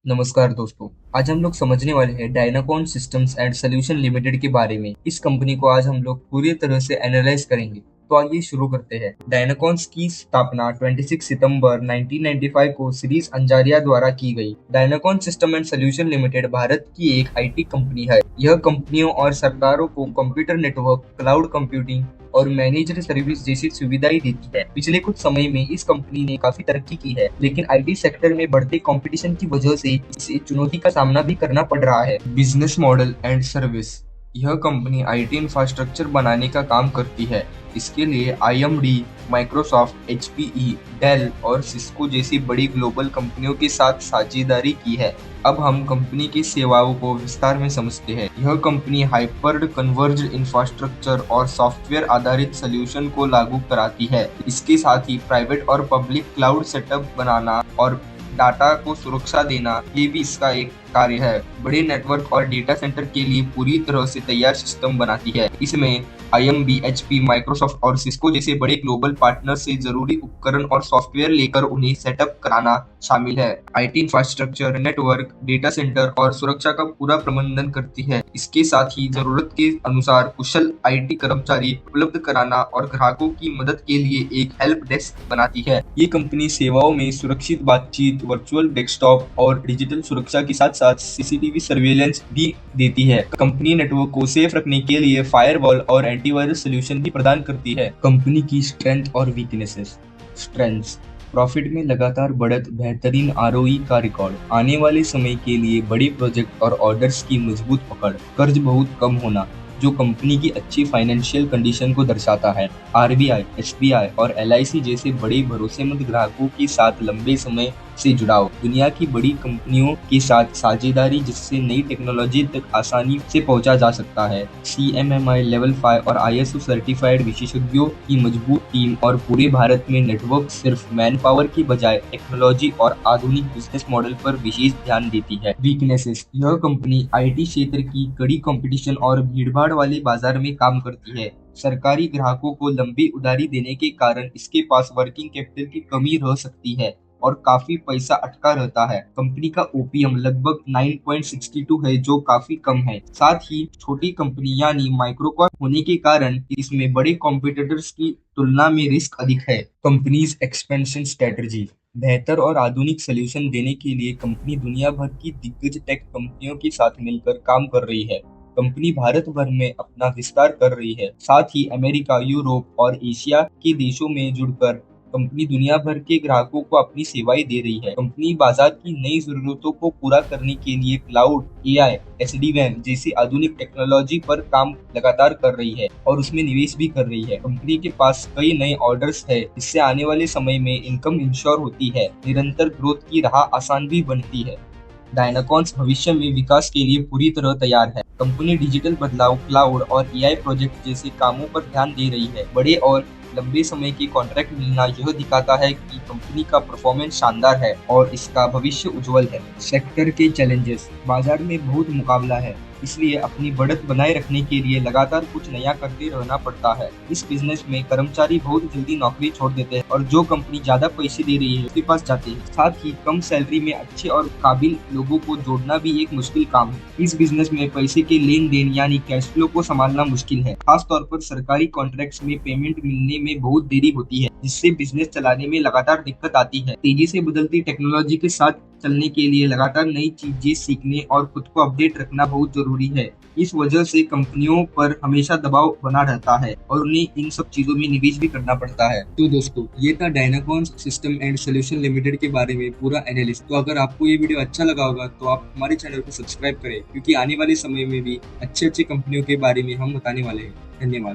नमस्कार दोस्तों। आज हम लोग समझने वाले हैं डायनाकॉन सिस्टम्स एंड सॉल्यूशन लिमिटेड के बारे में। इस कंपनी को आज हम लोग पूरी तरह से एनालाइज करेंगे। तो आइए शुरू करते हैं। डायनाकॉन्स की स्थापना 26 सितंबर 1995 को सीरीज अंजारिया द्वारा की गई। Dynacons system and solution limited Bharat की एक आईटी कंपनी है। यह कंपनियों और सरकारों को कंप्यूटर नेटवर्क, क्लाउड कंप्यूटिंग और मैनेज्ड सर्विस जैसी सुविधाएं देती है। पिछले कुछ समय में इस कंपनी ने काफी तरक्की की है, लेकिन आईटी सेक्टर में बढ़ते कंपटीशन की वजह से इसे चुनौती का सामना भी करना पड़ रहा है। Business model and service. यह कंपनी आईटी इंफ्रास्ट्रक्चर बनाने का काम करती है। इसके लिए आईएमडी, माइक्रोसॉफ्ट, एचपीई, डेल और सिस्को जैसी बड़ी ग्लोबल कंपनियों के साथ साझेदारी की है। अब हम कंपनी की सेवाओं को विस्तार में समझते हैं। यह कंपनी हाइपर्ड कन्वर्ज्ड इंफ्रास्ट्रक्चर और सॉफ्टवेयर आधारित सॉल्यूशन को लागू कराती है। इसके साथ ही प्राइवेट और पब्लिक क्लाउड सेटअप बनाना और डाटा को सुरक्षा देना, ये भी इसका एक कार्य है। बड़े नेटवर्क और डेटा सेंटर के लिए पूरी तरह से तैयार सिस्टम बनाती है। इसमें आईएमडी, एचपी, माइक्रोसॉफ्ट और सिस्को जैसे बड़े ग्लोबल पार्टनर से जरूरी उपकरण और सॉफ्टवेयर लेकर उन्हें सेटअप कराना शामिल है। IT infrastructure, network, data centre और सुरक्षा का पूरा प्रबंधन करती है। इसके साथ ही जरूरत के अनुसार कुशल आईटी कर्मचारी उपलब्ध कराना और ग्राहकों की मदद के लिए एक हेल्प डेस्क बनाती है। ये कंपनी सेवाओं में सुरक्षित बातचीत, वर्चुअल डेस्कटॉप और डिजिटल सुरक्षा के साथ साथ सीसीटीवी सर्वेलेंस भी देती है। कंपनी नेटवर्क को सेफ रखने के लिए फायरवॉल और एंटीवायरस सॉल्यूशन भी प्रदान करती है। कंपनी की स्ट्रेंथ और वीकनेसेस। स्ट्रेंथ्स: प्रॉफिट में लगातार बढ़त, बेहतरीन आरओई का रिकॉर्ड, आने वाले समय के लिए बड़े प्रोजेक्ट और ऑर्डर्स की मजबूत पकड़, कर्ज बहुत कम होना जो कंपनी की अच्छी फाइनेंशियल कंडीशन को दर्शाता है। आरबीआई, एसबीआई और एलआईसी जैसे बड़े भरोसेमंद ग्राहकों के साथ लंबे समय से जुड़ाव, दुनिया की बड़ी कंपनियों के साथ साझेदारी जिससे नई टेक्नोलॉजी तक आसानी से पहुंचा जा सकता है। सीएमएमआई लेवल 5 और आईएसओ सर्टिफाइड विशेषज्ञों की मजबूत टीम और पूरे भारत में नेटवर्क सिर्फ मैन पावर की बजाय टेक्नोलॉजी और आधुनिक बिजनेस मॉडल पर विशेष ध्यान देती है। वीकनेसेस: यह कंपनी आईटी क्षेत्र की कड़ी कंपटीशन और भीड़भाड़ वाले बाजार में काम करती है। सरकारी ग्राहकों को लंबी उधारी देने के कारण इसके पास वर्किंग कैपिटल की कमी रह सकती है और काफी पैसा अटका रहता है। कंपनी का ओपीएम लगभग 9.62 है जो काफी कम है। साथ ही छोटी कंपनी यानी माइक्रोकॉप होने के कारण इसमें बड़े कॉम्पिटिटर्स की तुलना में रिस्क अधिक है। कंपनीज एक्सपेंशन स्ट्रेटजी: बेहतर और आधुनिक सॉल्यूशन देने के लिए कंपनी दुनिया भर की दिग्गज टेक कंपनियों के साथ मिलकर काम कर रही है। कंपनी भारत भर में अपना विस्तार कर रही है। साथ ही अमेरिका, यूरोप और एशिया के देशों में जुड़कर कंपनी दुनिया भर के ग्राहकों को अपनी सेवाएं दे रही है। कंपनी बाजार की नई जरूरतों को पूरा करने के लिए क्लाउड, एआई, एसडीवैन जैसी आधुनिक टेक्नोलॉजी पर काम लगातार कर रही है और उसमें निवेश भी कर रही है। कंपनी के पास कई नए ऑर्डर्स है, जिससे आने वाले समय में इनकम इंश्योर होती है। निरंतर ग्रोथ की राह आसान भी बनती है। डायनाकॉन्स भविष्य में विकास के लिए पूरी तरह तैयार है। कंपनी डिजिटल बदलाव, क्लाउड और एआई प्रोजेक्ट जैसे कामों पर ध्यान दे रही है। बड़े और लंबे समय के कॉन्ट्रैक्ट मिलना यह दिखाता है कि कंपनी का परफॉर्मेंस शानदार है और इसका भविष्य उज्जवल है। सेक्टर के चैलेंजेस: बाजार में बहुत मुकाबला है, इसलिए अपनी बढ़त बनाए रखने के लिए लगातार कुछ नया करते रहना पड़ता है। इस बिजनेस में कर्मचारी बहुत जल्दी नौकरी छोड़ देते हैं और जो कंपनी ज्यादा पैसे दे रही है उसके पास जाते हैं। साथ ही कम सैलरी में अच्छे और काबिल लोगों को जोड़ना भी एक मुश्किल काम है। इस बिजनेस में पैसे के लेन देन यानी कैश फ्लो को संभालना मुश्किल है। खास तौर पर सरकारी कॉन्ट्रैक्ट्स में पेमेंट मिलने में बहुत देरी होती है, जिससे बिजनेस चलाने में लगातार दिक्कत आती है। तेजी से बदलती टेक्नोलॉजी के साथ चलने के लिए लगातार नई चीजें सीखने और खुद को अपडेट रखना बहुत जरूरी है। इस वजह से कंपनियों पर हमेशा दबाव बना रहता है और उन्हें इन सब चीजों में निवेश भी करना पड़ता है। तो दोस्तों, ये था डायनाकॉन सिस्टम एंड सॉल्यूशन लिमिटेड के बारे में पूरा एनालिस्ट। तो अगर आपको ये वीडियो अच्छा लगा होगा तो आप हमारे चैनल को सब्सक्राइब करें, क्योंकि आने वाले समय में भी अच्छे कंपनियों के बारे में हम बताने वाले हैं। धन्यवाद।